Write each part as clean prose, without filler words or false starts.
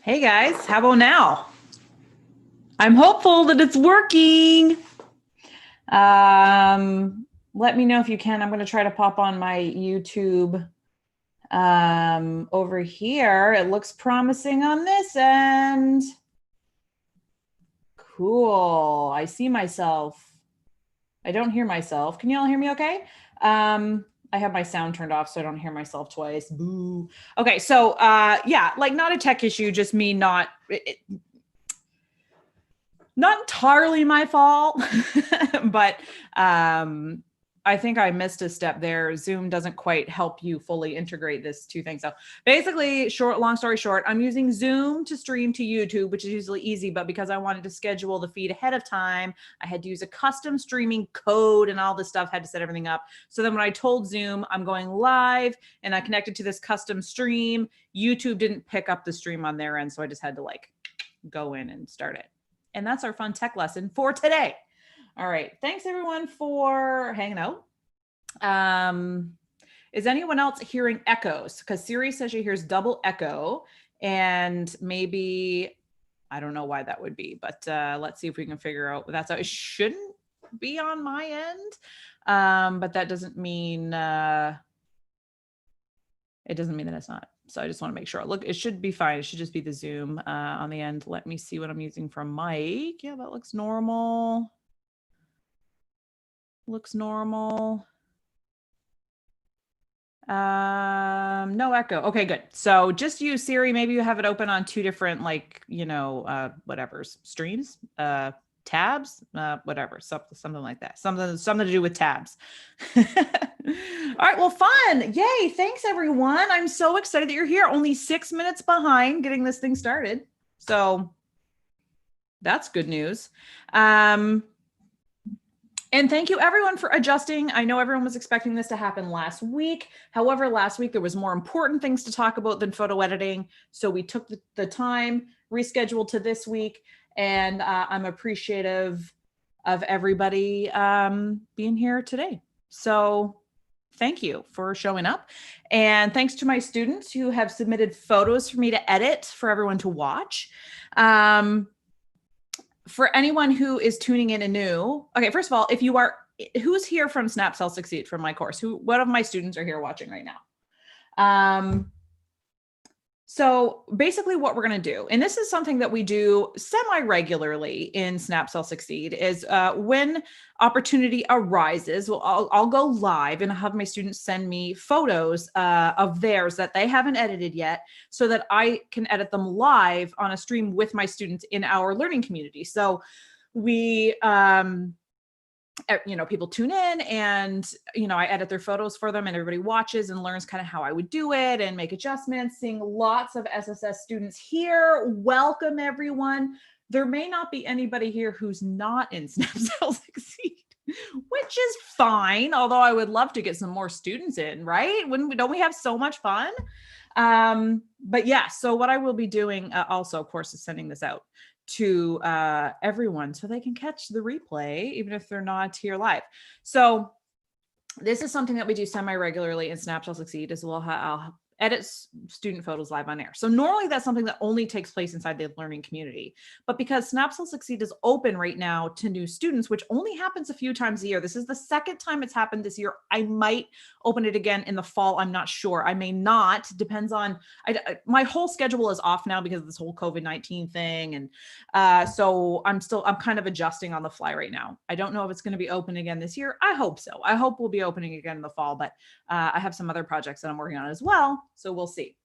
Hey guys, how about now? I'm hopeful that it's working. Let me know if you can. I'm going to try to pop on my YouTube over here. It looks promising on this end. Cool. I see myself. I don't hear myself. Can you all hear me okay? I have my sound turned off so I don't hear myself twice. Boo. Okay, so yeah, like not a tech issue, just me not entirely my fault, but I think I missed a step there. Zoom doesn't quite help you fully integrate this two things. So basically, long story short, I'm using Zoom to stream to YouTube, which is usually easy, but because I wanted to schedule the feed ahead of time, I had to use a custom streaming code and all this stuff, had to set everything up. So then when I told Zoom I'm going live and I connected to this custom stream, YouTube didn't pick up the stream on their end. So I just had to like go in and start it. And that's our fun tech lesson for today. All right. Thanks everyone for hanging out. Is anyone else hearing echoes? Because Siri says she hears double echo, and maybe, I don't know why that would be, but let's see if we can figure out. That's how it shouldn't be on my end. But that doesn't mean, it doesn't mean that it's not. So I just want to make sure. Look, it should be fine. It should just be the Zoom on the end. Let me see what I'm using from Mike. Yeah, that looks normal. Looks normal. No echo. Okay, good. So just use Siri. Maybe you have it open on two different, like, whatever, streams, tabs, whatever, something like that. Something to do with tabs. All right, well, fun. Yay. Thanks, everyone. I'm so excited that you're here. Only 6 minutes behind getting this thing started. So that's good news. And thank you everyone for adjusting. I know everyone was expecting this to happen last week. However, last week there was more important things to talk about than photo editing. So we took the time, rescheduled to this week, and I'm appreciative of everybody being here today. So thank you for showing up. And thanks to my students who have submitted photos for me to edit for everyone to watch. For anyone who is tuning in anew, okay, first of all, who's here from Snap Sell Succeed from my course? What of my students are here watching right now? So basically what we're going to do, and this is something that we do semi-regularly in Snap Sell Succeed, is when opportunity arises, I'll go live and have my students send me photos of theirs that they haven't edited yet so that I can edit them live on a stream with my students in our learning community. So we, people tune in and, I edit their photos for them and everybody watches and learns kind of how I would do it and make adjustments. Seeing lots of SSS students here. Welcome everyone. There may not be anybody here who's not in Snap Sell Succeed, which is fine. Although I would love to get some more students in, right? Don't we have so much fun? But yeah, so what I will be doing also, of course, is sending this out to everyone so they can catch the replay, even if they're not here live. So this is something that we do semi-regularly in Snap Sell Succeed, as well. I'll edit student photos live on air. So normally that's something that only takes place inside the learning community. But because Snap Sell Succeed is open right now to new students, which only happens a few times a year. This is the second time it's happened this year. I might open it again in the fall. I'm not sure. I may not. Depends on, my whole schedule is off now because of this whole COVID-19 thing. And so I'm kind of adjusting on the fly right now. I don't know if it's going to be open again this year. I hope so. I hope we'll be opening again in the fall, but I have some other projects that I'm working on as well. So we'll see.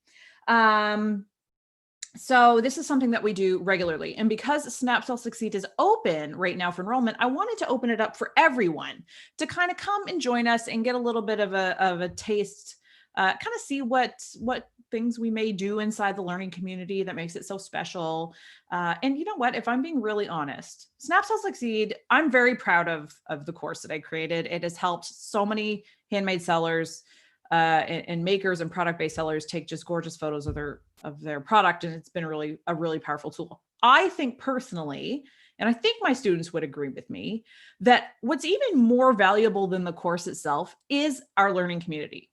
So this is something that we do regularly. And because Snap Sell Succeed is open right now for enrollment, I wanted to open it up for everyone to kind of come and join us and get a little bit of a taste, kind of see what things we may do inside the learning community that makes it so special. And you know what, if I'm being really honest, Snap Sell Succeed, I'm very proud of the course that I created. It has helped so many handmade sellers and makers and product-based sellers take just gorgeous photos of their product. And it's been a really powerful tool. I think personally, and I think my students would agree with me, that what's even more valuable than the course itself is our learning community.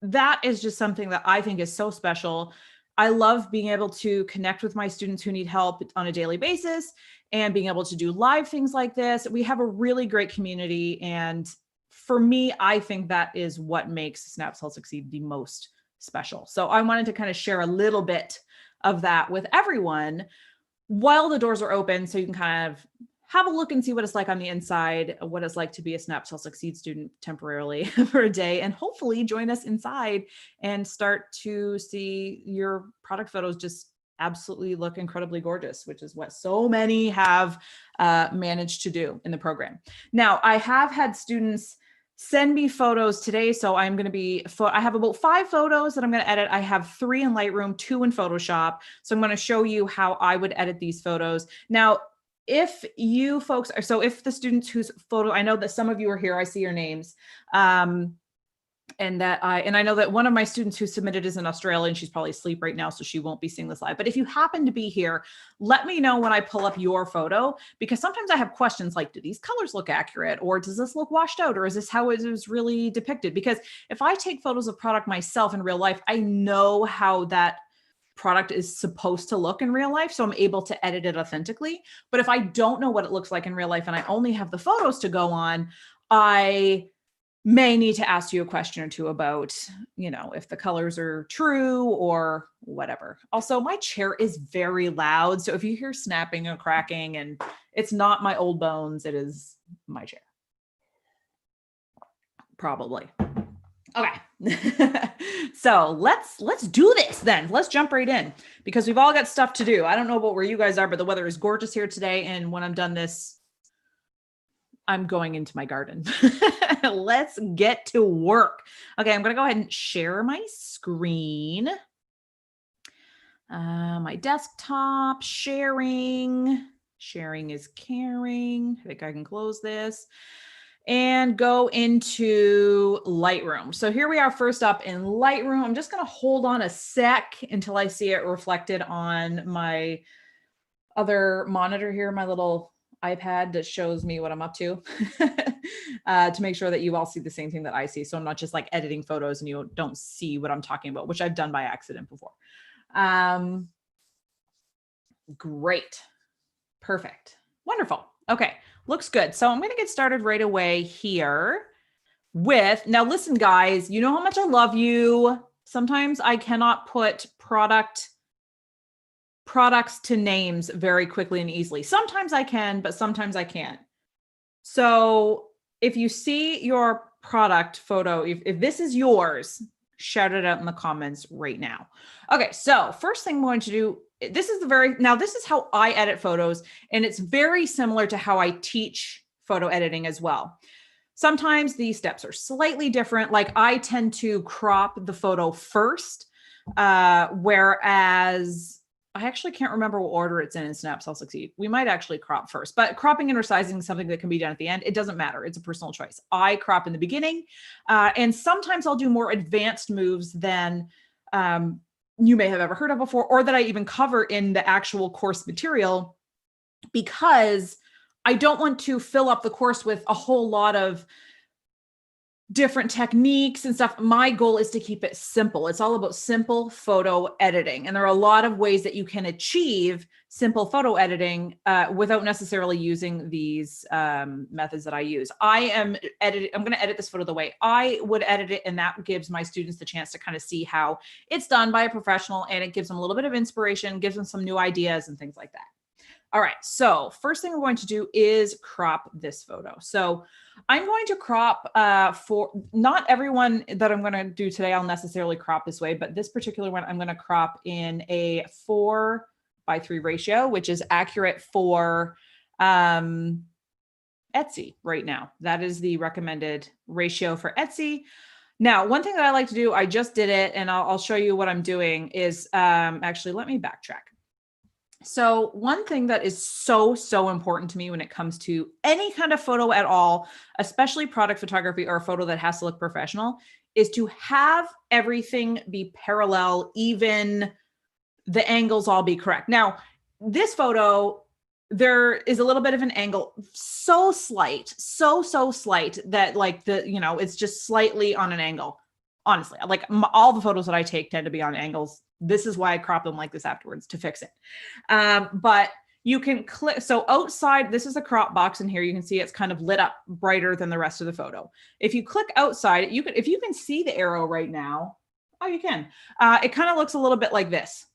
That is just something that I think is so special. I love being able to connect with my students who need help on a daily basis and being able to do live things like this. We have a really great community. And for me, I think that is what makes Snaps Help Succeed the most special. So I wanted to kind of share a little bit of that with everyone while the doors are open, so you can kind of have a look and see what it's like on the inside, what it's like to be a Snaps Help Succeed student temporarily for a day, and hopefully join us inside and start to see your product photos just absolutely look incredibly gorgeous, which is what so many have managed to do in the program. Now, I have had students send me photos today. So I'm going to be, I have about 5 photos that I'm going to edit. I have 3 in Lightroom, 2 in Photoshop. So I'm going to show you how I would edit these photos. Now, if you folks are, so if the students whose photo, I know that some of you are here, I see your names. And I know that one of my students who submitted is in Australia and she's probably asleep right now, so she won't be seeing this live. But if you happen to be here, let me know when I pull up your photo, because sometimes I have questions like, do these colors look accurate, or does this look washed out, or is this how it is really depicted? Because if I take photos of product myself in real life, I know how that product is supposed to look in real life, so I'm able to edit it authentically. But if I don't know what it looks like in real life and I only have the photos to go on, I may need to ask you a question or two about, you know, if the colors are true or whatever. Also, my chair is very loud, so if you hear snapping or cracking, and it's not my old bones, it is my chair. Probably. Okay. So let's do this then. Let's jump right in, because we've all got stuff to do. I don't know about where you guys are, but the weather is gorgeous here today. And when I'm done this, I'm going into my garden. Let's get to work. Okay, I'm going to go ahead and share my screen. My desktop, sharing. Sharing is caring. I think I can close this and go into Lightroom. So here we are first up in Lightroom. I'm just going to hold on a sec until I see it reflected on my other monitor here, my little iPad that shows me what I'm up to, to make sure that you all see the same thing that I see. So I'm not just like editing photos and you don't see what I'm talking about, which I've done by accident before. Great. Perfect. Wonderful. Okay. Looks good. So I'm going to get started right away here with, now listen, guys, you know how much I love you. Sometimes I cannot put products to names very quickly and easily. Sometimes I can, but sometimes I can't. So if you see your product photo, if this is yours, shout it out in the comments right now. Okay, so first thing I'm going to do, this is how I edit photos, and it's very similar to how I teach photo editing as well. Sometimes these steps are slightly different. Like I tend to crop the photo first, whereas I actually can't remember what order it's in Snaps Help Succeed. We might actually crop first, but cropping and resizing is something that can be done at the end. It doesn't matter. It's a personal choice. I crop in the beginning, and sometimes I'll do more advanced moves than you may have ever heard of before, or that I even cover in the actual course material, because I don't want to fill up the course with a whole lot of different techniques and stuff. My goal is to keep it simple. It's all about simple photo editing. And there are a lot of ways that you can achieve simple photo editing without necessarily using these methods that I use. I'm going to edit this photo the way I would edit it. And that gives my students the chance to kind of see how it's done by a professional. And it gives them a little bit of inspiration, gives them some new ideas and things like that. All right, so first thing I'm going to do is crop this photo. So I'm going to crop for, not everyone that I'm going to do today, I'll necessarily crop this way, but this particular one, I'm going to crop in a 4:3 ratio, which is accurate for Etsy right now. That is the recommended ratio for Etsy. Now, one thing that I like to do, I just did it, and I'll show you what I'm doing is, actually, let me backtrack. So one thing that is so important to me when it comes to any kind of photo at all, especially product photography or a photo that has to look professional, is to have everything be parallel, even the angles all be correct. Now, this photo, there is a little bit of an angle, so slight, so slight that like it's just slightly on an angle. honestly. Like all the photos that I take tend to be on angles. This is why I crop them like this afterwards to fix it. But you can click. So outside, this is a crop box in here. You can see it's kind of lit up brighter than the rest of the photo. If you click outside, you can, if you can see the arrow right now, oh, you can. It kind of looks a little bit like this,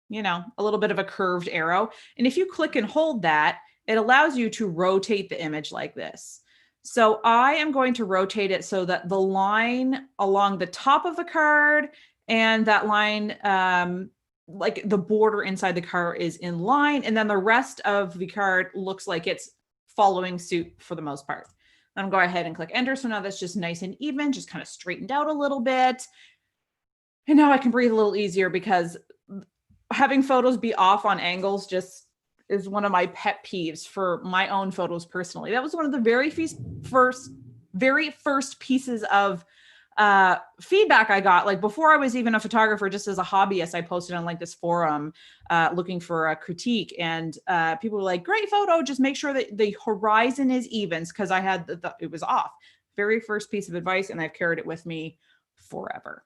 you know, a little bit of a curved arrow. And if you click and hold that, it allows you to rotate the image like this. So I am going to rotate it so that the line along the top of the card and that line, like the border inside the card is in line. And then the rest of the card looks like it's following suit for the most part. I'm going to go ahead and click enter. So now that's just nice and even, just kind of straightened out a little bit. And now I can breathe a little easier because having photos be off on angles just is one of my pet peeves for my own photos personally. That was one of the very first pieces of feedback I got. Like before I was even a photographer, just as a hobbyist, I posted on like this forum looking for a critique, and people were like, great photo, just make sure that the horizon is even, because I had it was off. Very first piece of advice, and I've carried it with me forever.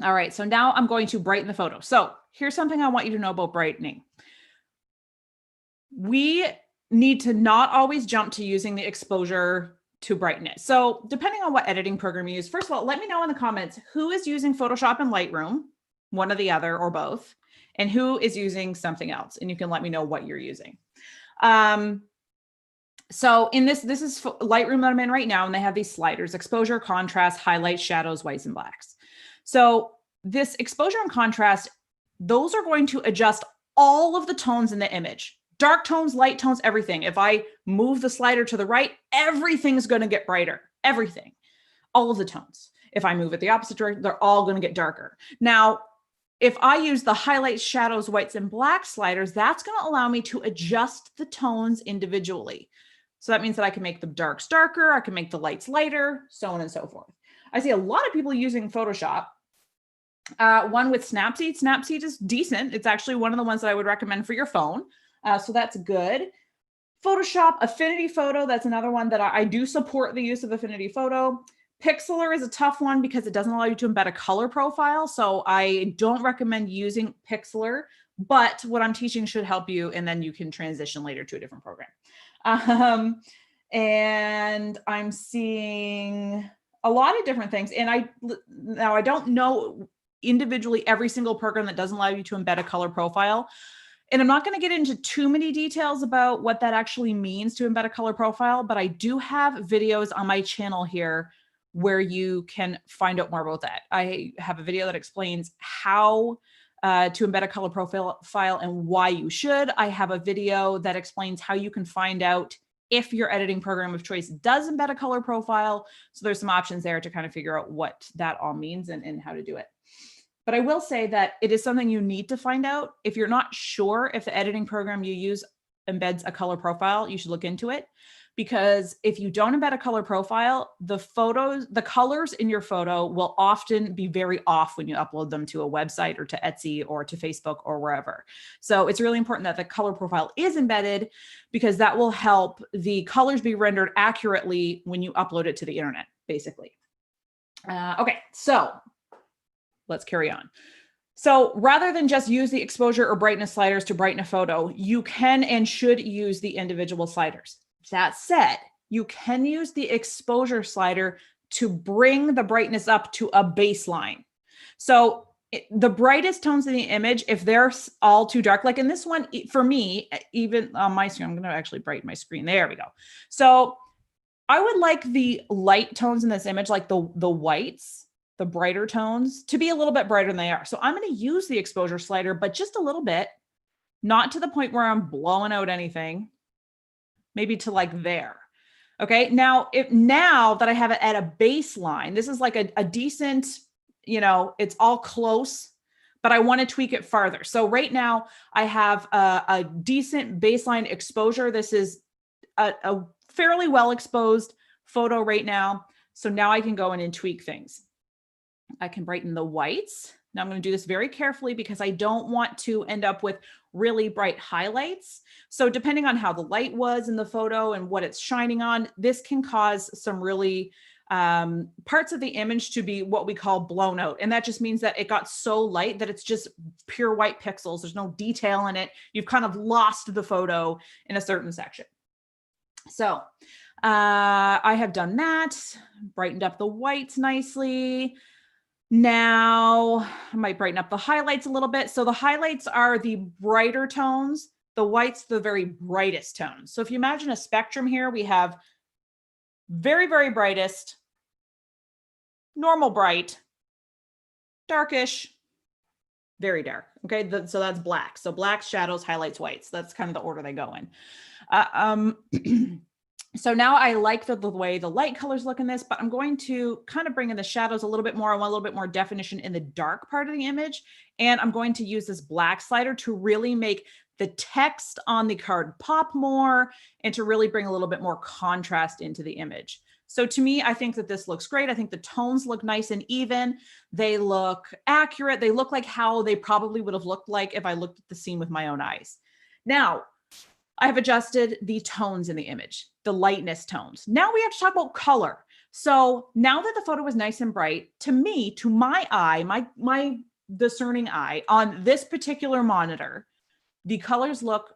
All right, so now I'm going to brighten the photo. So here's something I want you to know about brightening. We need to not always jump to using the exposure to brighten it. So depending on what editing program you use, first of all, let me know in the comments who is using Photoshop and Lightroom, one or the other or both, and who is using something else. And you can let me know what you're using. So in this is Lightroom that I'm in right now, and they have these sliders: exposure, contrast, highlights, shadows, whites, and blacks. So this exposure and contrast, those are going to adjust all of the tones in the image. Dark tones, light tones, everything. If I move the slider to the right, everything's going to get brighter. Everything. All of the tones. If I move it the opposite direction, they're all going to get darker. Now, if I use the highlights, shadows, whites, and black sliders, that's going to allow me to adjust the tones individually. So that means that I can make the darks darker, I can make the lights lighter, so on and so forth. I see a lot of people using Photoshop. One with Snapseed. Snapseed is decent. It's actually one of the ones that I would recommend for your phone. So that's good. Photoshop, Affinity Photo, that's another one that I do support the use of Affinity Photo. Pixlr is a tough one because it doesn't allow you to embed a color profile. So I don't recommend using Pixlr, but what I'm teaching should help you, and then you can transition later to a different program. And I'm seeing a lot of different things. And now I don't know individually every single program that doesn't allow you to embed a color profile. And I'm not going to get into too many details about what that actually means to embed a color profile, but I do have videos on my channel here where you can find out more about that. I have a video that explains how to embed a color profile and why you should. I have a video that explains how you can find out if your editing program of choice does embed a color profile. So there's some options there to kind of figure out what that all means and how to do it. But I will say that it is something you need to find out. If you're not sure if the editing program you use embeds a color profile, you should look into it. Because if you don't embed a color profile, the colors in your photo will often be very off when you upload them to a website or to Etsy or to Facebook or wherever. So it's really important that the color profile is embedded, because that will help the colors be rendered accurately when you upload it to the internet, basically. Okay, so let's carry on. So rather than just use the exposure or brightness sliders to brighten a photo, you can and should use the individual sliders. That said, you can use the exposure slider to bring the brightness up to a baseline. So the brightest tones in the image, if they're all too dark, like in this one, for me, even on my screen, I'm going to actually brighten my screen. There we go. So I would like the light tones in this image, like the whites, the brighter tones, to be a little bit brighter than they are. So I'm going to use the exposure slider, but just a little bit, not to the point where I'm blowing out anything. Maybe to like there. Okay. Now that I have it at a baseline, this is like a decent, it's all close, but I want to tweak it farther. So right now I have a decent baseline exposure. This is a fairly well exposed photo right now. So now I can go in and tweak things. I can brighten the whites. Now I'm going to do this very carefully because I don't want to end up with really bright highlights. So depending on how the light was in the photo and what it's shining on, this can cause some really parts of the image to be what we call blown out. And that just means that it got so light that it's just pure white pixels. There's no detail in it. You've kind of lost the photo in a certain section. So I have done that, brightened up the whites nicely. Now I might brighten up the highlights a little bit. So the highlights are the brighter tones, the whites, the very brightest tones. So if you imagine a spectrum here, we have very, very brightest, normal bright, darkish, very dark. Okay, so that's black. So blacks, shadows, highlights, whites. That's kind of the order they go in. So now I like the way the light colors look in this, but I'm going to kind of bring in the shadows a little bit more. I want a little bit more definition in the dark part of the image. And I'm going to use this black slider to really make the text on the card pop more and to really bring a little bit more contrast into the image. So to me, I think that this looks great. I think the tones look nice and even. They look accurate. They look like how they probably would have looked like if I looked at the scene with my own eyes. Now, I have adjusted the tones in the image, the lightness tones. Now we have to talk about color. So now that the photo is nice and bright, to me, to my eye, my discerning eye on this particular monitor, the colors look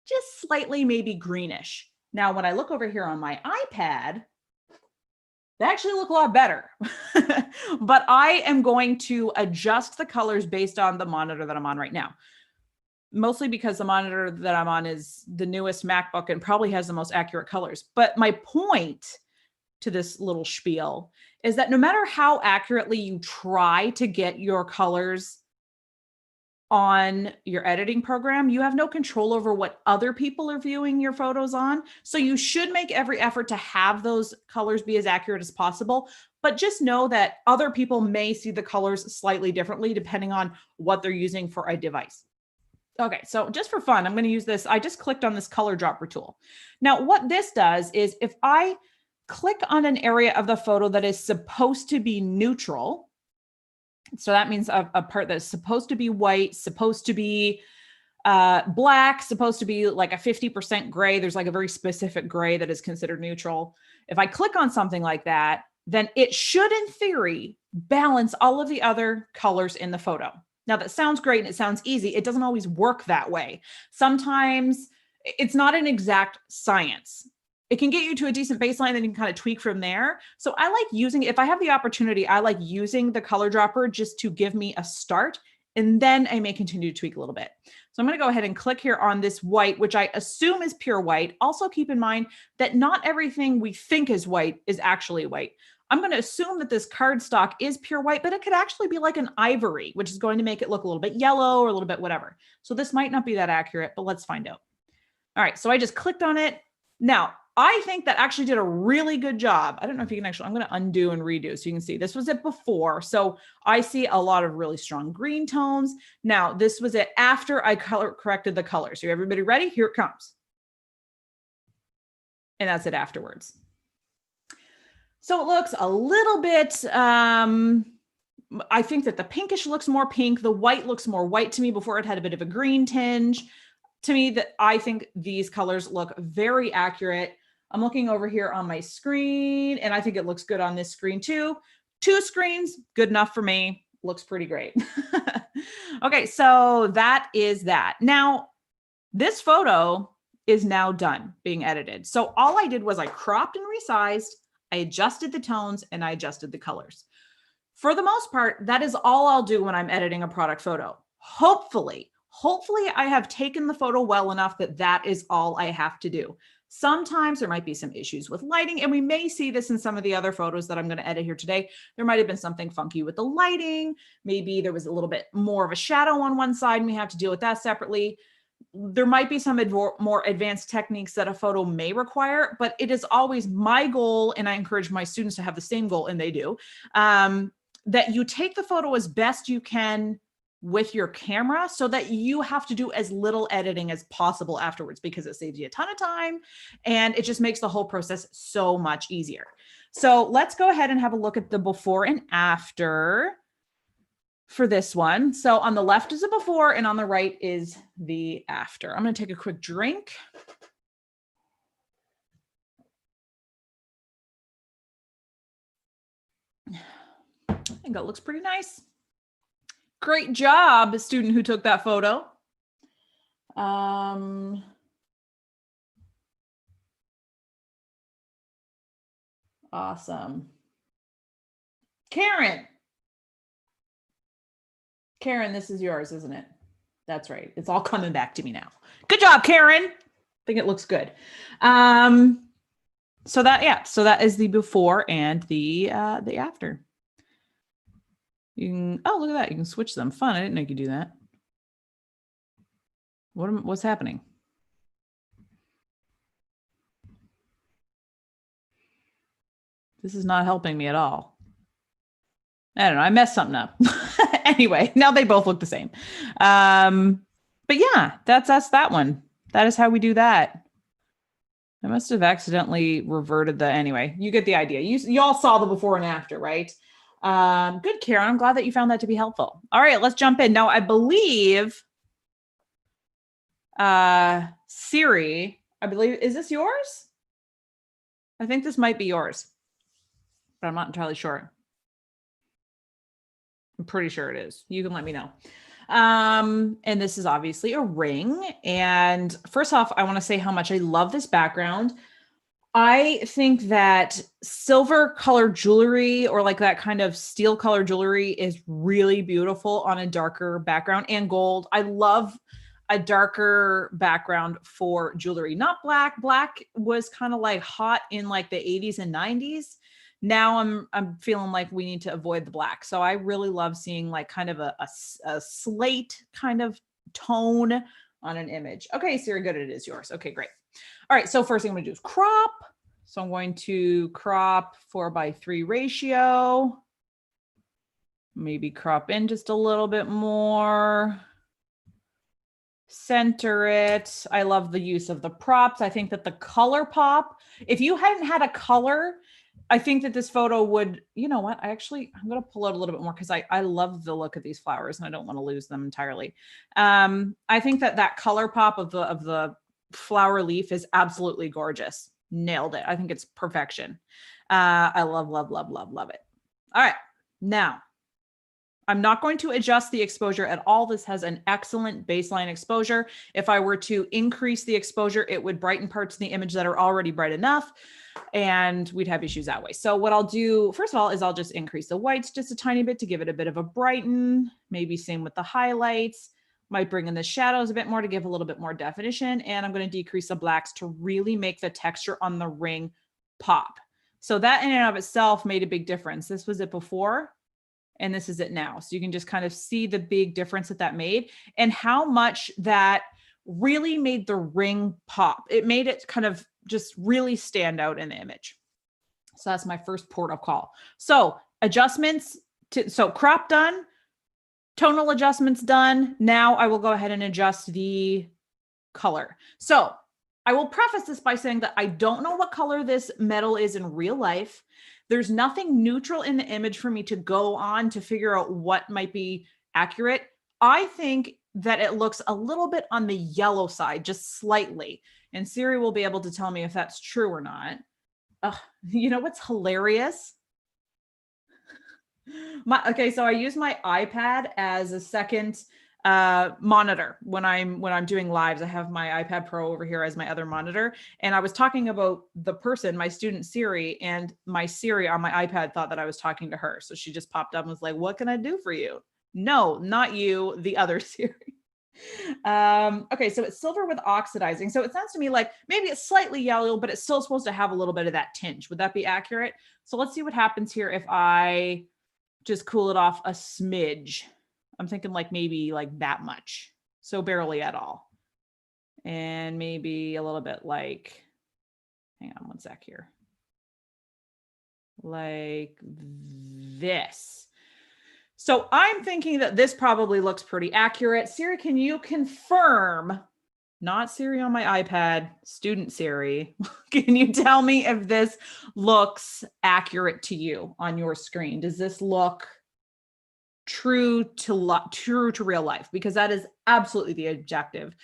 just slightly maybe greenish. Now, when I look over here on my iPad, they actually look a lot better. But I am going to adjust the colors based on the monitor that I'm on right now. Mostly because the monitor that I'm on is the newest MacBook and probably has the most accurate colors. But my point to this little spiel is that no matter how accurately you try to get your colors on your editing program, you have no control over what other people are viewing your photos on. So you should make every effort to have those colors be as accurate as possible. But just know that other people may see the colors slightly differently depending on what they're using for a device. Okay, so just for fun, I'm going to use this. I just clicked on this color dropper tool. Now, what this does is if I click on an area of the photo that is supposed to be neutral, so that means a part that's supposed to be white, supposed to be black, supposed to be like a 50% gray. There's like a very specific gray that is considered neutral. If I click on something like that, then it should, in theory, balance all of the other colors in the photo. Now that sounds great and it sounds easy. It doesn't always work that way. Sometimes it's not an exact science. It can get you to a decent baseline and you can kind of tweak from there. So I like using, if I have the opportunity, I like using the color dropper just to give me a start. And then I may continue to tweak a little bit. So I'm going to go ahead and click here on this white, which I assume is pure white. Also keep in mind that not everything we think is white is actually white. I'm going to assume that this cardstock is pure white, but it could actually be like an ivory, which is going to make it look a little bit yellow or a little bit whatever. So this might not be that accurate, but let's find out. All right, so I just clicked on it. Now, I think that actually did a really good job. I don't know if you can actually, I'm going to undo and redo so you can see this was it before. So I see a lot of really strong green tones. Now, this was it after I color corrected the colors. So everybody ready? Here it comes. And that's it afterwards. So it looks a little bit, I think that the pinkish looks more pink. The white looks more white to me before it had a bit of a green tinge. To me, that I think these colors look very accurate. I'm looking over here on my screen and I think it looks good on this screen too. 2 screens, good enough for me. Looks pretty great. Okay, so that is that. Now, this photo is now done being edited. So all I did was I cropped and resized, I adjusted the tones, and I adjusted the colors. For the most part, that is all I'll do when I'm editing a product photo. Hopefully I have taken the photo well enough that that is all I have to do. Sometimes there might be some issues with lighting, and we may see this in some of the other photos that I'm going to edit here today. There might have been something funky with the lighting. Maybe there was a little bit more of a shadow on one side, and we have to deal with that separately. There might be some more advanced techniques that a photo may require, but it is always my goal, and I encourage my students to have the same goal, and they do, that you take the photo as best you can with your camera so that you have to do as little editing as possible afterwards, because it saves you a ton of time and it just makes the whole process so much easier. So let's go ahead and have a look at the before and after for this one. So on the left is the before and on the right is the after. I'm going to take a quick drink. think that looks pretty nice. Great job, student who took that photo. Awesome. Karen, this is yours, isn't it? That's right. It's all coming back to me now. Good job, Karen. I think it looks good. So that is the before and the after. You can, oh, look at that. You can switch them. Fun. I didn't know you could do that. What's happening? This is not helping me at all. I don't know. I messed something up. Anyway, now they both look the same. But yeah, that's that one. That is how we do that. I must have accidentally reverted anyway, you get the idea. You all saw the before and after, right? Good, Karen. I'm glad that you found that to be helpful. All right, let's jump in. Now, I believe Siri, is this yours? I think this might be yours, but I'm not entirely sure. I'm pretty sure it is. You can let me know. And this is obviously a ring. And first off, I want to say how much I love this background. I think that silver colored jewelry or like that kind of steel colored jewelry is really beautiful on a darker background, and gold. I love a darker background for jewelry, not black. Black was kind of like hot in like the 80s and 90s. Now I'm feeling like we need to avoid the black. So I really love seeing like kind of a slate kind of tone on an image. Okay, Siri, good. It is yours. Okay, great. All right. So first thing I'm going to do is crop. So I'm going to crop 4:3 ratio. Maybe crop in just a little bit more. Center it. I love the use of the props. I think that the color pop, if you hadn't had a color, I think that this photo would, you know what? I'm going to pull out a little bit more because I love the look of these flowers and I don't want to lose them entirely. I think that color pop of the flower leaf is absolutely gorgeous. Nailed it. I think it's perfection. I love, love, love, love, love it. All right. Now, I'm not going to adjust the exposure at all. This has an excellent baseline exposure. If I were to increase the exposure, it would brighten parts of the image that are already bright enough, and we'd have issues that way. So what I'll do, first of all, is I'll just increase the whites just a tiny bit to give it a bit of a brighten, maybe same with the highlights, might bring in the shadows a bit more to give a little bit more definition, and I'm going to decrease the blacks to really make the texture on the ring pop. So that in and of itself made a big difference. This was it before, and this is it now. So you can just kind of see the big difference that made and how much that really made the ring pop. It made it kind of just really stand out in the image. So that's my first port of call. So adjustments so crop done, tonal adjustments done. Now I will go ahead and adjust the color. So I will preface this by saying that I don't know what color this metal is in real life. There's nothing neutral in the image for me to go on to figure out what might be accurate. I think that it looks a little bit on the yellow side, just slightly. And Siri will be able to tell me if that's true or not. You know what's hilarious? Okay, so I use my iPad as a second monitor when I'm doing lives. I have my iPad Pro over here as my other monitor, and I was talking about the person, my student Siri, and my Siri on my iPad thought that I was talking to her, so she just popped up and was like, "What can I do for you?" No, not you, the other Siri. Okay, so it's silver with oxidizing. So it sounds to me like maybe it's slightly yellow, but it's still supposed to have a little bit of that tinge. Would that be accurate? So let's see what happens here if I just cool it off a smidge. I'm thinking like maybe like that much. So barely at all. And maybe a little bit like, hang on one sec here. Like this. So I'm thinking that this probably looks pretty accurate. Siri, can you confirm? Not Siri on my iPad, student Siri. Can you tell me if this looks accurate to you on your screen? Does this look true to real life? Because that is absolutely the objective.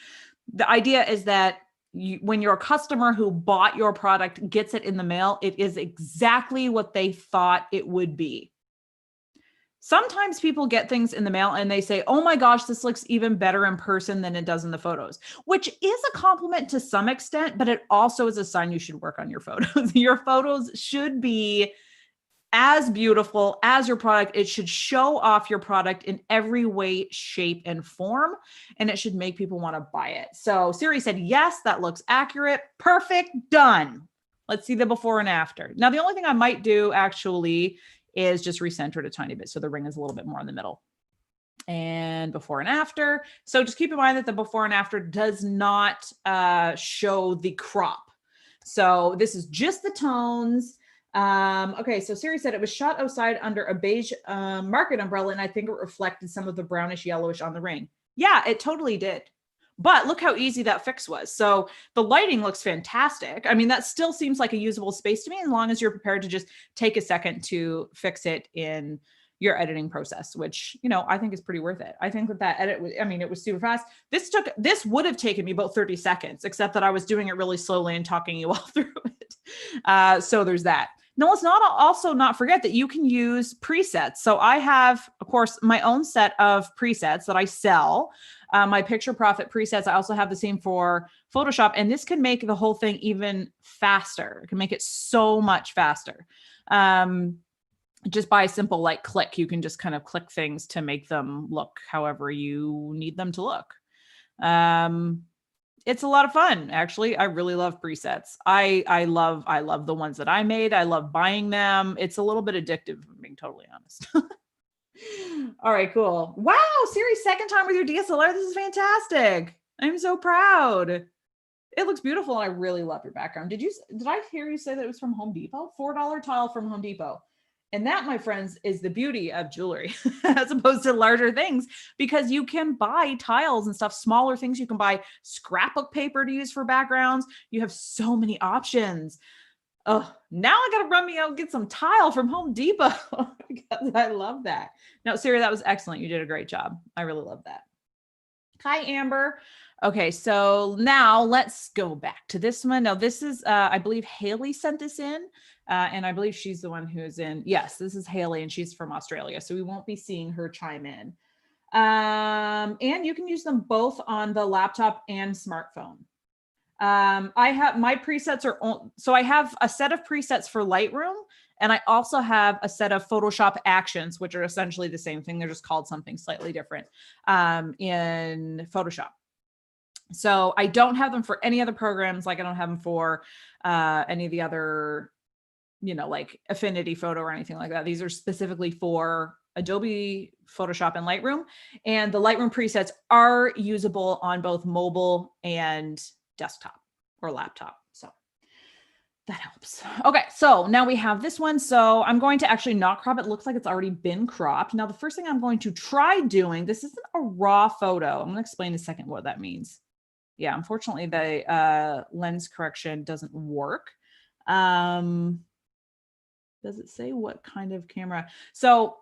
The idea is that when your customer who bought your product gets it in the mail, it is exactly what they thought it would be. Sometimes people get things in the mail and they say, oh my gosh, this looks even better in person than it does in the photos, which is a compliment to some extent, but it also is a sign you should work on your photos. Your photos should be as beautiful as your product. It should show off your product in every way, shape, and form, and it should make people want to buy it. So Siri said, yes, that looks accurate. Perfect. Done. Let's see the before and after. Now, the only thing I might do actually is just recenter it a tiny bit so the ring is a little bit more in the middle. And before and after. So just keep in mind that the before and after does not show the crop. So this is just the tones. Okay, so Siri said it was shot outside under a beige market umbrella, and I think it reflected some of the brownish yellowish on the ring. Yeah, it totally did. But look how easy that fix was. So the lighting looks fantastic. I mean, that still seems like a usable space to me, as long as you're prepared to just take a second to fix it in your editing process, which, you know, I think is pretty worth it. I think that edit was, I mean, it was super fast. This would have taken me about 30 seconds, except that I was doing it really slowly and talking you all through it. So there's that. Now, let's not forget that you can use presets. So I have, of course, my own set of presets that I sell. My picture profit presets. I also have the same for Photoshop, and this can make the whole thing even faster. It can make it so much faster. Just by a simple like click, you can just kind of click things to make them look however you need them to look. It's a lot of fun, actually. I really love presets. I love the ones that I made. I love buying them. It's a little bit addictive, if I'm being totally honest. All right, cool. Wow, Siri, second time with your DSLR. This is fantastic. I'm so proud. It looks beautiful, and I really love your background. Did I hear you say that it was from Home Depot? $4 tile from Home Depot. And that, my friends, is the beauty of jewelry as opposed to larger things, because you can buy tiles and stuff, smaller things. You can buy scrapbook paper to use for backgrounds. You have so many options. Oh, now I got to run me out and get some tile from Home Depot because I love that. No, Siri, that was excellent. You did a great job. I really love that. Hi, Amber. Okay, so now let's go back to this one. Now, this is, I believe Haley sent this in. And I believe she's the one who's in. Yes, this is Haley, and she's from Australia. So we won't be seeing her chime in. And you can use them both on the laptop and smartphone. I have my presets so I have a set of presets for Lightroom, and I also have a set of Photoshop actions, which are essentially the same thing. They're just called something slightly different in Photoshop. So I don't have them for any other programs. Like I don't have them for any of the other, like Affinity Photo or anything like that. These are specifically for Adobe Photoshop and Lightroom. And the Lightroom presets are usable on both mobile and desktop or laptop. So that helps. Okay, so now we have this one. So I'm going to actually not crop it. It looks like it's already been cropped. Now, the first thing I'm going to try doing, this isn't a raw photo. I'm going to explain in a second what that means. Yeah, unfortunately, the lens correction doesn't work. Does it say what kind of camera? So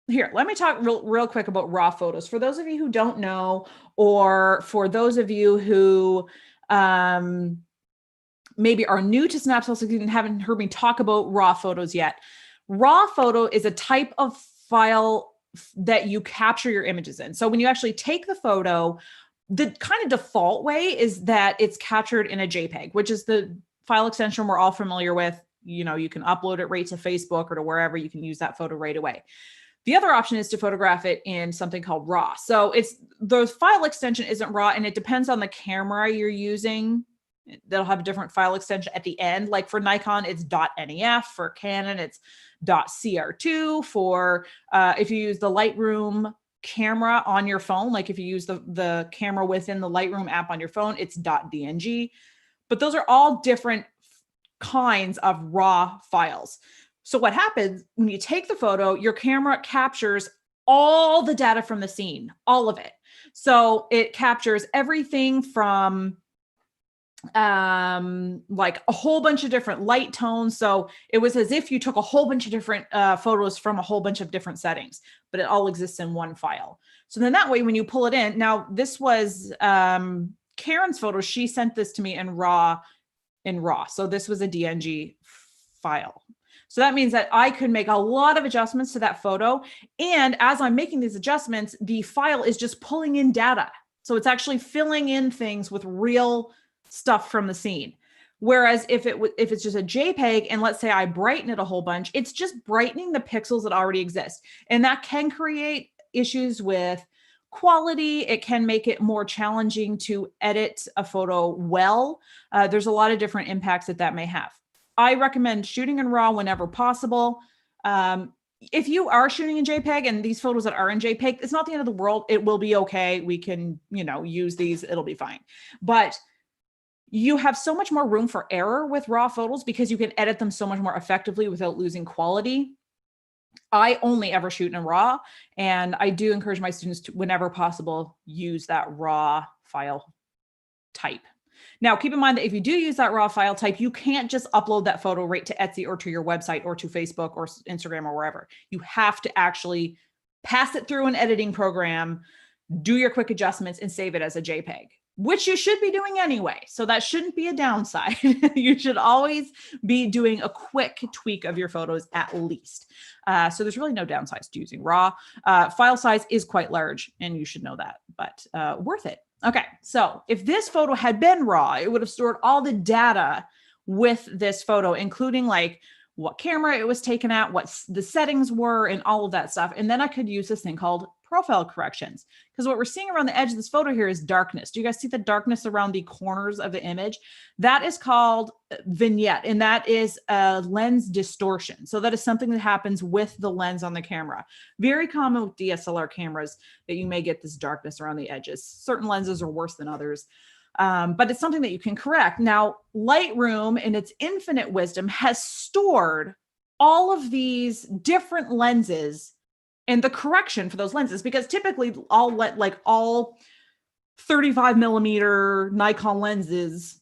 here, let me talk real quick about raw photos. For those of you who don't know, or for those of you who maybe are new to Snapseal and haven't heard me talk about raw photos yet. Raw photo is a type of file that you capture your images in. So when you actually take the photo, the kind of default way is that it's captured in a JPEG, which is the file extension we're all familiar with. You can upload it right to Facebook or to wherever. You can use that photo right away. The other option is to photograph it in something called RAW. So the file extension isn't RAW, and it depends on the camera you're using. They'll have a different file extension at the end. Like for Nikon, it's .nef. For Canon, it's .cr2. For if you use the Lightroom camera on your phone, like if you use the camera within the Lightroom app on your phone, it's .dng. But those are all different kinds of raw files. So what happens when you take the photo, your camera captures all the data from the scene, all of it. So it captures everything from like a whole bunch of different light tones. So it was as if you took a whole bunch of different photos from a whole bunch of different settings, but it all exists in one file. So then that way, when you pull it in, now this was Karen's photo. She sent this to me in raw. So this was a DNG file. So that means that I could make a lot of adjustments to that photo. And as I'm making these adjustments, the file is just pulling in data. So it's actually filling in things with real stuff from the scene. Whereas if it's just a JPEG and let's say I brighten it a whole bunch, it's just brightening the pixels that already exist. And that can create issues with quality. It can make it more challenging to edit a photo well. There's a lot of different impacts that may have. I recommend shooting in RAW whenever possible. If you are shooting in JPEG and these photos that are in JPEG, it's not the end of the world. It will be okay. We can, use these. It'll be fine. But you have so much more room for error with RAW photos because you can edit them so much more effectively without losing quality. I only ever shoot in RAW, and I do encourage my students to, whenever possible, use that RAW file type. Now, keep in mind that if you do use that RAW file type, you can't just upload that photo right to Etsy or to your website or to Facebook or Instagram or wherever. You have to actually pass it through an editing program, do your quick adjustments, and save it as a JPEG, which you should be doing anyway. So that shouldn't be a downside. You should always be doing a quick tweak of your photos at least. So there's really no downsides to using RAW. File size is quite large, and you should know that, but worth it. Okay, so if this photo had been RAW, it would have stored all the data with this photo, including like what camera it was taken at, what the settings were, and all of that stuff. And then I could use this thing called profile corrections, because what we're seeing around the edge of this photo here is darkness. Do you guys see the darkness around the corners of the image? That is called vignette, and that is a lens distortion. So that is something that happens with the lens on the camera. Very common with DSLR cameras that you may get this darkness around the edges. Certain lenses are worse than others. But it's something that you can correct. Now, Lightroom, in its infinite wisdom, has stored all of these different lenses and the correction for those lenses, because typically all 35 millimeter Nikon lenses,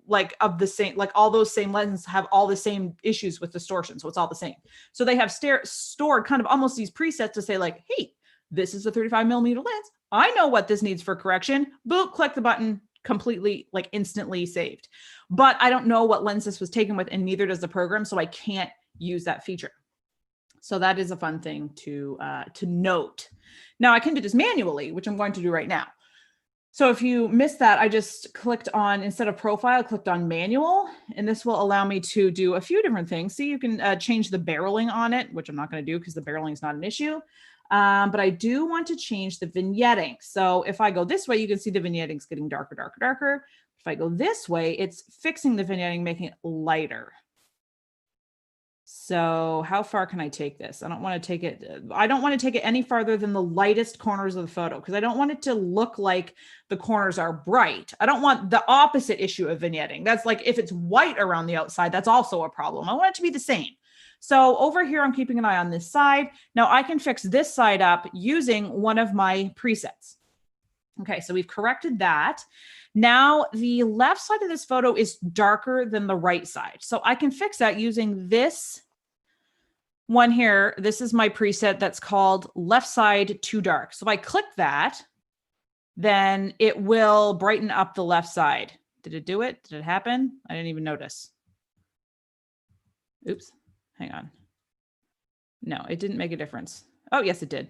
like of the same, like all those same lenses have all the same issues with distortion. So it's all the same. So they have stored kind of almost these presets to say like, hey, this is a 35 millimeter lens. I know what this needs for correction. Boop, click the button, completely, like instantly saved. But I don't know what lens this was taken with, and neither does the program. So I can't use that feature. So that is a fun thing to note. Now I can do this manually, which I'm going to do right now. So if you missed that, I just clicked on, instead of profile, I clicked on manual, and this will allow me to do a few different things. See, you can change the barreling on it, which I'm not going to do because the barreling is not an issue. But I do want to change the vignetting. So if I go this way, you can see the vignetting is getting darker, darker, darker. If I go this way, it's fixing the vignetting, making it lighter. So how far can I take this? I don't want to take it any farther than the lightest corners of the photo, because I don't want it to look like the corners are bright. I don't want the opposite issue of vignetting. That's like if it's white around the outside, that's also a problem. I want it to be the same. So over here, I'm keeping an eye on this side. Now I can fix this side up using one of my presets. Okay, so we've corrected that. Now the left side of this photo is darker than the right side. So I can fix that using this one here. This is my preset that's called left side too dark. So if I click that, then it will brighten up the left side. Did it do it? Did it happen? I didn't even notice. Oops, hang on. No, it didn't make a difference. Oh, yes, it did.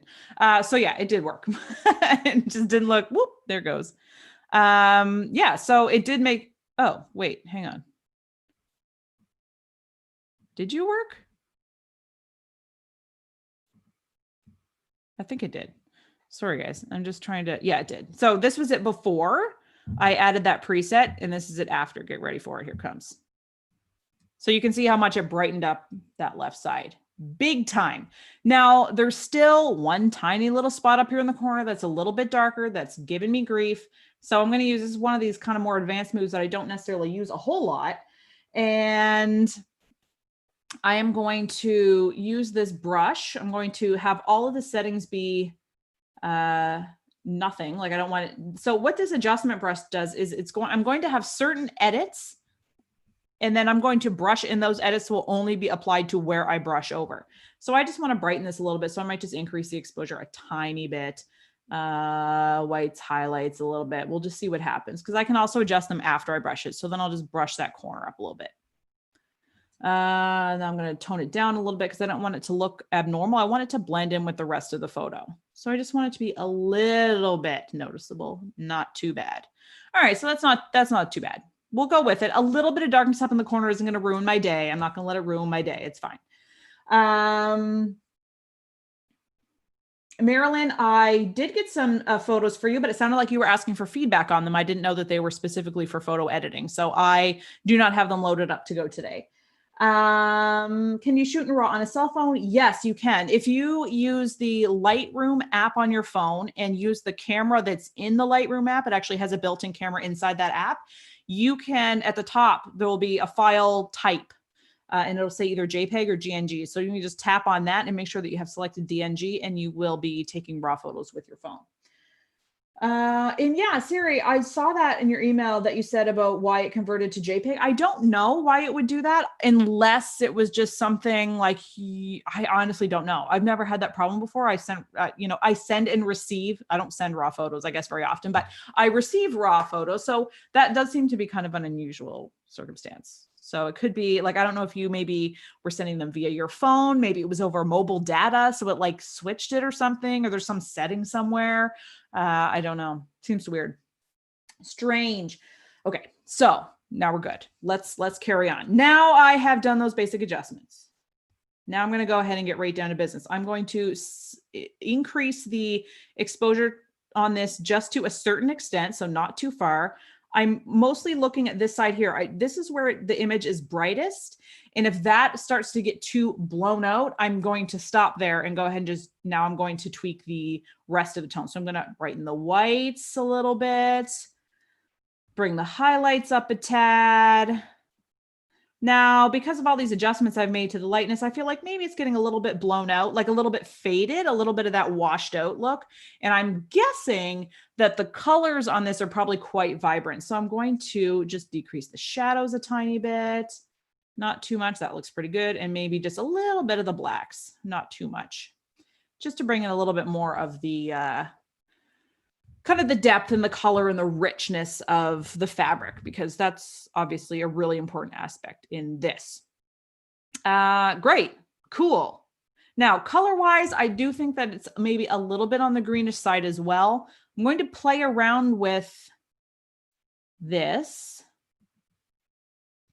So yeah, it did work. It just didn't look, whoop, there it goes. Yeah, so it did make, oh, wait, hang on. Did you work? I think it did. Sorry, guys. I'm just trying to, yeah, it did. So this was it before I added that preset, and this is it after. Get ready for it. Here it comes. So you can see how much it brightened up that left side. Big time. Now there's still one tiny little spot up here in the corner that's a little bit darker, that's giving me grief. So I'm going to use, this is one of these kind of more advanced moves that I don't necessarily use a whole lot. And I am going to use this brush. I'm going to have all of the settings be nothing. Like I don't want it. So what this adjustment brush does is I'm going to have certain edits, and then I'm going to brush, and those edits will only be applied to where I brush over. So I just want to brighten this a little bit. So I might just increase the exposure a tiny bit. Whites, highlights a little bit. We'll just see what happens, because I can also adjust them after I brush it. So then I'll just brush that corner up a little bit. Now I'm going to tone it down a little bit because I don't want it to look abnormal. I want it to blend in with the rest of the photo. So I just want it to be a little bit noticeable, not too bad. All right, so that's not too bad. We'll go with it. A little bit of darkness up in the corner isn't going to ruin my day. I'm not going to let it ruin my day. It's fine. Marilyn, I did get some photos for you, but it sounded like you were asking for feedback on them. I didn't know that they were specifically for photo editing, so I do not have them loaded up to go today. Can you shoot in RAW on a cell phone? Yes, you can. If you use the Lightroom app on your phone and use the camera that's in the Lightroom app, it actually has a built-in camera inside that app. You can, at the top, there will be a file type. And it'll say either JPEG or GNG. So you can just tap on that and make sure that you have selected DNG, and you will be taking RAW photos with your phone. And yeah, Siri, I saw that in your email that you said about why it converted to JPEG. I don't know why it would do that unless it was just something like, I honestly don't know. I've never had that problem before. I sent, I send and receive. I don't send RAW photos, I guess, very often, but I receive RAW photos. So that does seem to be kind of an unusual circumstance. So it could be like, I don't know if you maybe were sending them via your phone, maybe it was over mobile data, so it like switched it or something, or there's some setting somewhere. I don't know. Seems weird. Strange. Okay, so now we're good. Let's carry on. Now I have done those basic adjustments. Now I'm going to go ahead and get right down to business. I'm going to increase the exposure on this just to a certain extent, so not too far. I'm mostly looking at this side here. This is where the image is brightest. And if that starts to get too blown out, I'm going to stop there and go ahead and just, now I'm going to tweak the rest of the tone. So I'm going to brighten the whites a little bit, bring the highlights up a tad. Now, because of all these adjustments I've made to the lightness, I feel like maybe it's getting a little bit blown out, like a little bit faded, a little bit of that washed out look. And I'm guessing that the colors on this are probably quite vibrant. So I'm going to just decrease the shadows a tiny bit, not too much. That looks pretty good. And maybe just a little bit of the blacks, not too much, just to bring in a little bit more of the kind of the depth and the color and the richness of the fabric, because that's obviously a really important aspect in this. Great, cool. Now, color-wise, I do think that it's maybe a little bit on the greenish side as well. I'm going to play around with this.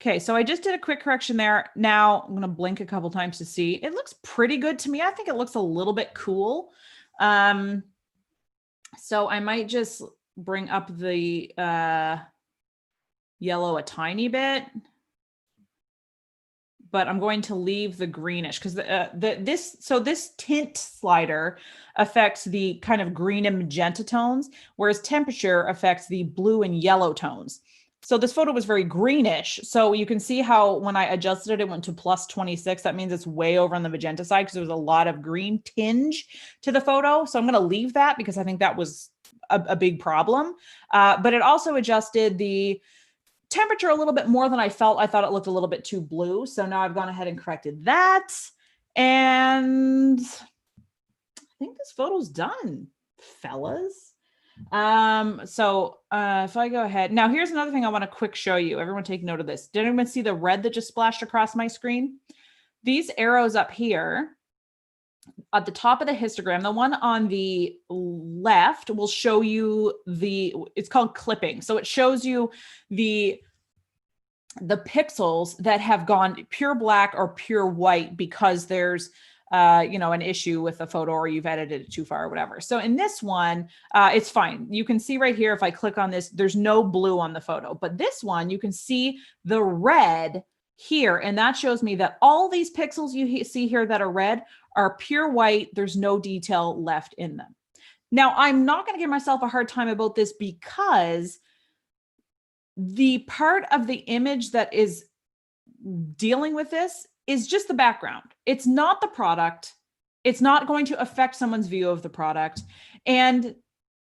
Okay, so I just did a quick correction there. Now I'm going to blink a couple times to see. It looks pretty good to me. I think it looks a little bit cool. So I might just bring up the yellow a tiny bit, but I'm going to leave the greenish because this tint slider affects the kind of green and magenta tones, whereas temperature affects the blue and yellow tones. So this photo was very greenish. So you can see how when I adjusted it, it went to plus 26. That means it's way over on the magenta side because there was a lot of green tinge to the photo. So I'm going to leave that because I think that was a big problem. But it also adjusted the temperature a little bit more than I felt. I thought it looked a little bit too blue. So now I've gone ahead and corrected that. And I think this photo's done, fellas. If I go ahead now, here's another thing I want to quick show you. Everyone take note of this. Did anyone see the red that just splashed across my screen? These arrows up here at the top of the histogram, the one on the left will show you it's called clipping. So it shows you the pixels that have gone pure black or pure white because there's an issue with the photo or you've edited it too far or whatever. So in this one, it's fine. You can see right here, if I click on this, there's no blue on the photo, but this one, you can see the red here. And that shows me that all these pixels you see here that are red are pure white. There's no detail left in them. Now, I'm not going to give myself a hard time about this because the part of the image that is dealing with this is just the background. It's not the product. It's not going to affect someone's view of the product. And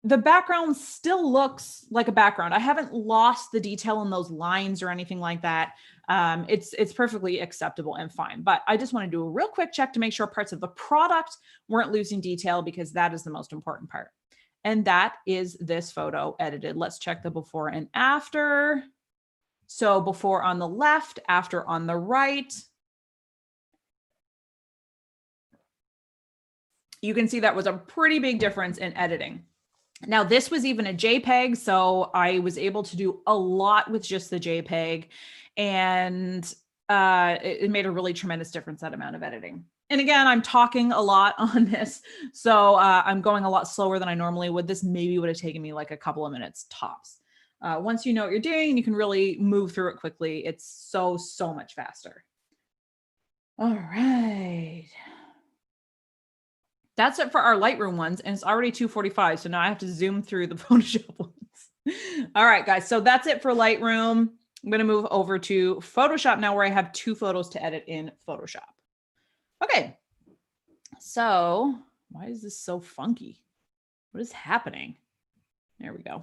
the background still looks like a background. I haven't lost the detail in those lines or anything like that. It's perfectly acceptable and fine. But I just want to do a real quick check to make sure parts of the product weren't losing detail, because that is the most important part. And that is this photo edited. Let's check the before and after. So before on the left, after on the right. You can see that was a pretty big difference in editing. Now, this was even a JPEG, so I was able to do a lot with just the JPEG, and it made a really tremendous difference, that amount of editing. And again, I'm talking a lot on this, so I'm going a lot slower than I normally would. This maybe would have taken me like a couple of minutes tops. Once you know what you're doing, you can really move through it quickly. It's so much faster. All right. That's it for our Lightroom ones, and it's already 2:45, so now I have to zoom through the Photoshop ones. All right, guys, so that's it for Lightroom. I'm going to move over to Photoshop now, where I have 2 photos to edit in Photoshop. Okay, so why is this so funky? What is happening? There we go.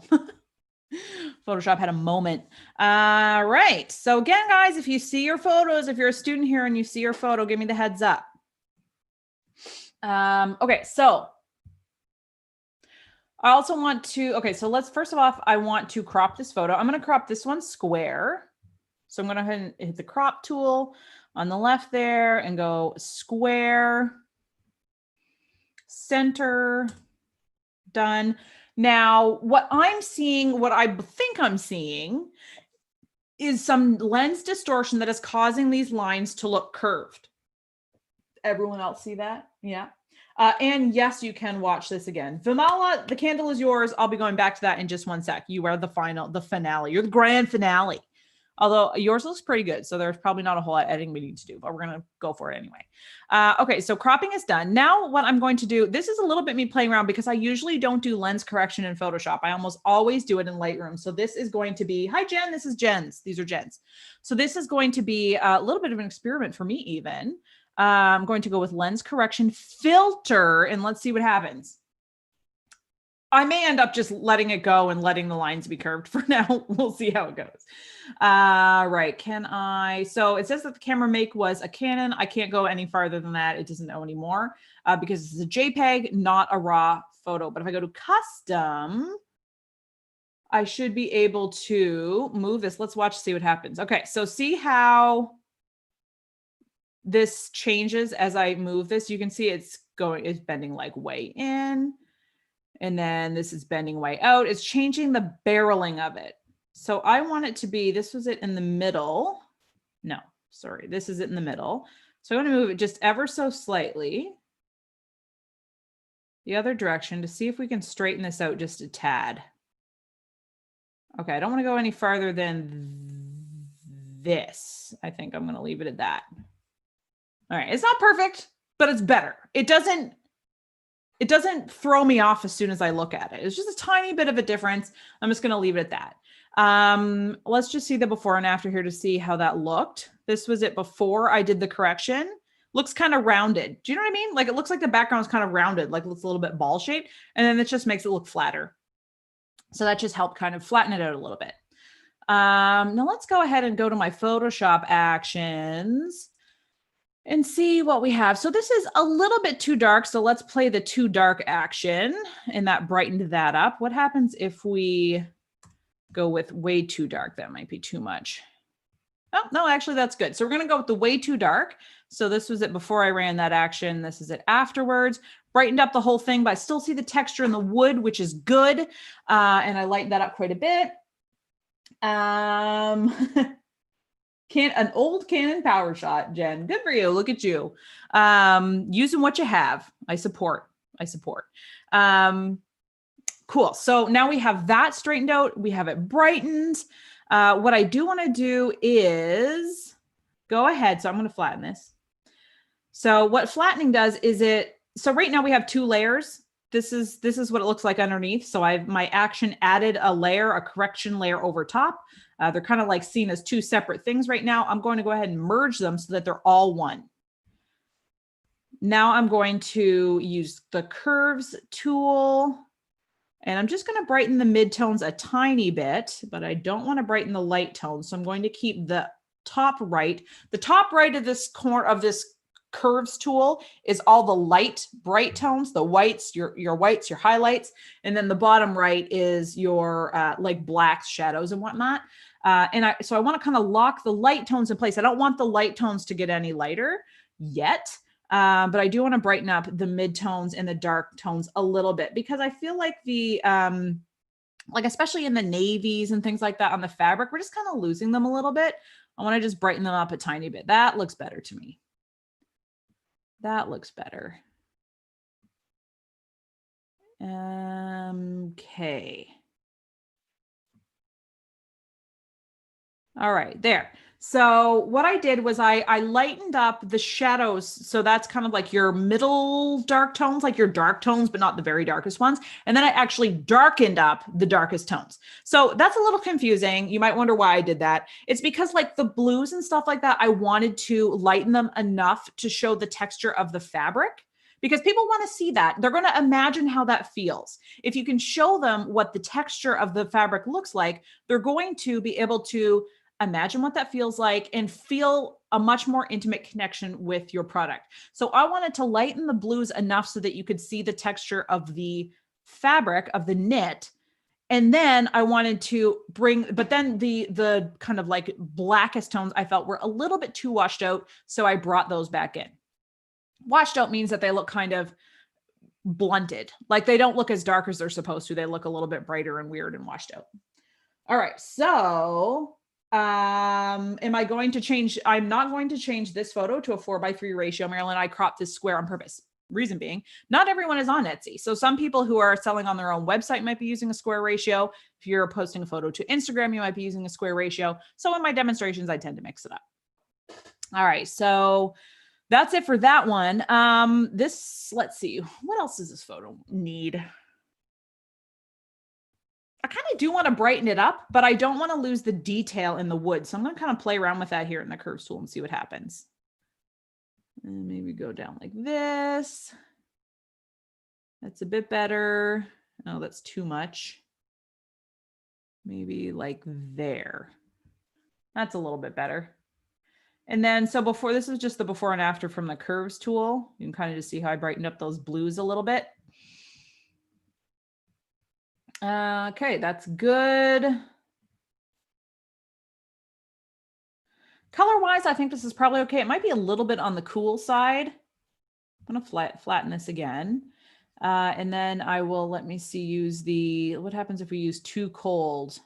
Photoshop had a moment. All right, so again, guys, if you see your photos, if you're a student here and you see your photo, give me the heads up. Okay, so I also want to, okay, so let's, first of all, I want to crop this photo. I'm going to crop this one square. So I'm going to go ahead and hit the crop tool on the left there and go square, center, done. Now, what I'm seeing, what I think I'm seeing is some lens distortion that is causing these lines to look curved. Everyone else see that? Yeah. And yes, you can watch this again. Vimala, the candle is yours. I'll be going back to that in just one sec. You are the finale. You're the grand finale. Although yours looks pretty good. So there's probably not a whole lot of editing we need to do, but we're going to go for it anyway. Okay, so cropping is done. Now what I'm going to do, this is a little bit me playing around because I usually don't do lens correction in Photoshop. I almost always do it in Lightroom. So this is going to be, hi Jen, this is Jen's. These are Jen's. So this is going to be a little bit of an experiment for me even. I'm going to go with lens correction filter and let's see what happens. I may end up just letting it go and letting the lines be curved for now. We'll see how it goes. Right. Can I? So it says that the camera make was a Canon. I can't go any farther than that. It doesn't know anymore because it's a JPEG, not a raw photo. But if I go to custom, I should be able to move this. Let's watch, see what happens. Okay. So see how this changes as I move this. You can see it's bending like way in. And then this is bending way out. It's changing the barreling of it. So I want it to be, this was it in the middle. No, sorry, this is it in the middle. So I'm going to move it just ever so slightly the other direction to see if we can straighten this out just a tad. Okay, I don't want to go any farther than this. I think I'm going to leave it at that. All right, it's not perfect, but it's better. It doesn't throw me off as soon as I look at it. It's just a tiny bit of a difference. I'm just going to leave it at that. Let's just see the before and after here to see how that looked. This was it before I did the correction. Looks kind of rounded. Do you know what I mean? Like it looks like the background is kind of rounded, like it looks a little bit ball shaped. And then it just makes it look flatter. So that just helped kind of flatten it out a little bit. Now let's go ahead and go to my Photoshop actions and see what we have. So this is a little bit too dark. So let's play the too dark action and that brightened that up. What happens if we go with way too dark? That might be too much. Oh, no, actually that's good. So we're going to go with the way too dark. So this was it before I ran that action. This is it afterwards. Brightened up the whole thing, but I still see the texture in the wood, which is good. And I lightened that up quite a bit. An old Canon power shot, Jen. Good for you. Look at you. Using what you have. I support. Cool. So now we have that straightened out. We have it brightened. What I do want to do is go ahead. So I'm going to flatten this. So what flattening does is so right now we have 2 layers. This is what it looks like underneath. So my action added a layer, a correction layer over top. They're kind of like seen as 2 separate things right now. I'm going to go ahead and merge them so that they're all one. Now I'm going to use the curves tool and I'm just going to brighten the midtones a tiny bit, but I don't want to brighten the light tones. So I'm going to keep the top right of this corner of this curves tool is all the light, bright tones, the whites, your whites, your highlights. And then the bottom right is your like blacks, shadows and whatnot. So I want to kind of lock the light tones in place. I don't want the light tones to get any lighter yet. But I do want to brighten up the mid-tones and the dark tones a little bit, because I feel like like especially in the navies and things like that on the fabric, we're just kind of losing them a little bit. I want to just brighten them up a tiny bit. That looks better to me. That looks better. Okay. All right, there. So what I did was I lightened up the shadows. So that's kind of like your middle dark tones, like your dark tones, but not the very darkest ones. And then I actually darkened up the darkest tones. So that's a little confusing. You might wonder why I did that. It's because like the blues and stuff like that, I wanted to lighten them enough to show the texture of the fabric, because people want to see that. They're going to imagine how that feels. If you can show them what the texture of the fabric looks like, they're going to be able to imagine what that feels like and feel a much more intimate connection with your product. So I wanted to lighten the blues enough so that you could see the texture of the fabric, of the knit. And then I wanted to but then the kind of like blackest tones I felt were a little bit too washed out. So I brought those back in. Washed out means that they look kind of blunted. Like they don't look as dark as they're supposed to. They look a little bit brighter and weird and washed out. All right. So am I going to change? I'm not going to change this photo to a 4:3 ratio, Marilyn. I cropped this square on purpose. Reason being, not everyone is on Etsy. So some people who are selling on their own website might be using a square ratio. If you're posting a photo to Instagram, you might be using a square ratio. So in my demonstrations, I tend to mix it up. All right. So that's it for that one. Let's see. What else does this photo need? I kind of do want to brighten it up, but I don't want to lose the detail in the wood. So I'm going to kind of play around with that here in the curves tool and see what happens. And maybe go down like this. That's a bit better. Oh, that's too much. Maybe like there. That's a little bit better. And then, so before, this is just the before and after from the curves tool. You can kind of just see how I brightened up those blues a little bit. Okay, that's good. Color-wise, I think this is probably okay. It might be a little bit on the cool side. I'm going to flatten this again. And then I will, let me see, use what happens if we use too cold?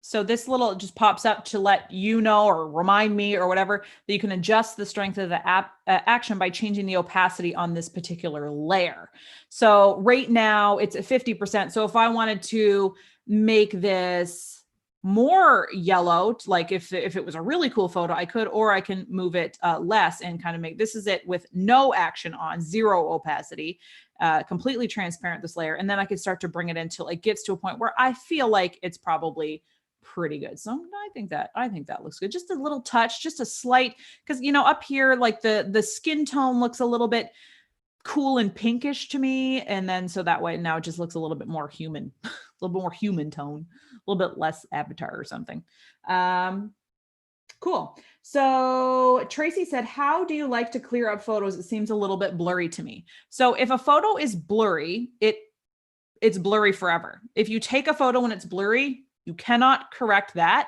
So this little just pops up to let you know, or remind me or whatever, that you can adjust the strength of the action by changing the opacity on this particular layer. So right now it's at 50%. So if I wanted to make this more yellow, like if it was a really cool photo, I could, or I can move it less and kind of make, this is it with no action on, 0 opacity, completely transparent, this layer. And then I could start to bring it until it gets to a point where I feel like it's probably pretty good. So I think that looks good. Just a little touch, just a slight, because, you know, up here, like the skin tone looks a little bit cool and pinkish to me. And then, so that way now it just looks a little bit more human, a little bit more human tone, a little bit less Avatar or something. Cool. So Tracy said, how do you like to clear up photos? It seems a little bit blurry to me. So if a photo is blurry, it's blurry forever. If you take a photo when it's blurry, you cannot correct that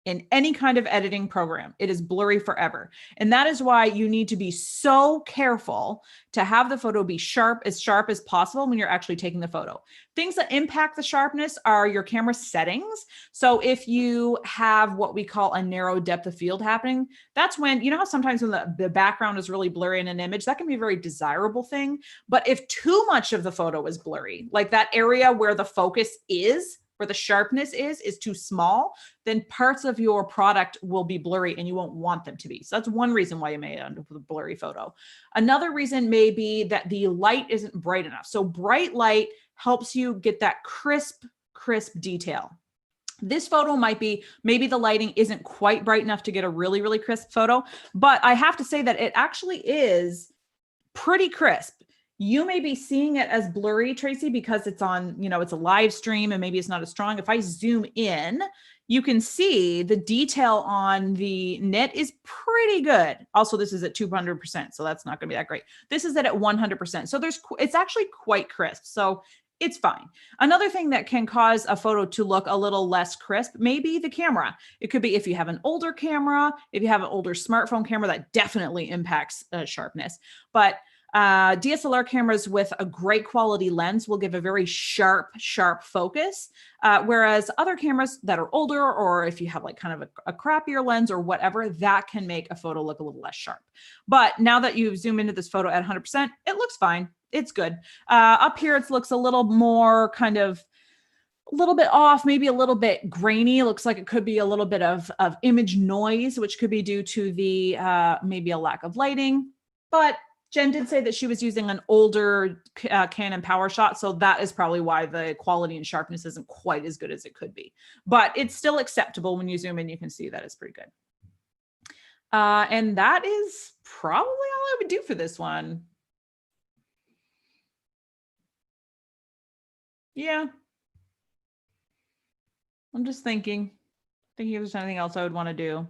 in any kind of editing program. It is blurry forever. And that is why you need to be so careful to have the photo be sharp as possible when you're actually taking the photo. Things that impact the sharpness are your camera settings. So if you have what we call a narrow depth of field happening, that's when, you know how sometimes when the background is really blurry in an image, that can be a very desirable thing. But if too much of the photo is blurry, like that area where the focus is, where the sharpness is too small, then parts of your product will be blurry and you won't want them to be. So that's one reason why you may end up with a blurry photo. Another reason may be that the light isn't bright enough. So bright light helps you get that crisp detail. This photo might be, maybe the lighting isn't quite bright enough to get a really, really crisp photo, but I have to say that it actually is pretty crisp. You may be seeing it as blurry, Tracy, because it's on, it's a live stream and maybe it's not as strong. If I zoom in, you can see the detail on the knit is pretty good. Also, this is at 200%, so that's not going to be that great. This is at 100%. So it's actually quite crisp. So it's fine. Another thing that can cause a photo to look a little less crisp, maybe the camera. It could be if you have an older camera, if you have an older smartphone camera, that definitely impacts sharpness. But DSLR cameras with a great quality lens will give a very sharp focus. Whereas other cameras that are older, or if you have like kind of a crappier lens or whatever, that can make a photo look a little less sharp. But now that you've zoomed into this photo at 100%, it looks fine. It's good. Up here, it looks a little more kind of a little bit off, maybe a little bit grainy. It looks like it could be a little bit of image noise, which could be due to the maybe a lack of lighting. But Jen did say that she was using an older Canon PowerShot, so that is probably why the quality and sharpness isn't quite as good as it could be. But it's still acceptable. When you zoom in, you can see that it's pretty good. And that is probably all I would do for this one. Yeah. I'm just thinking if there's anything else I would want to do.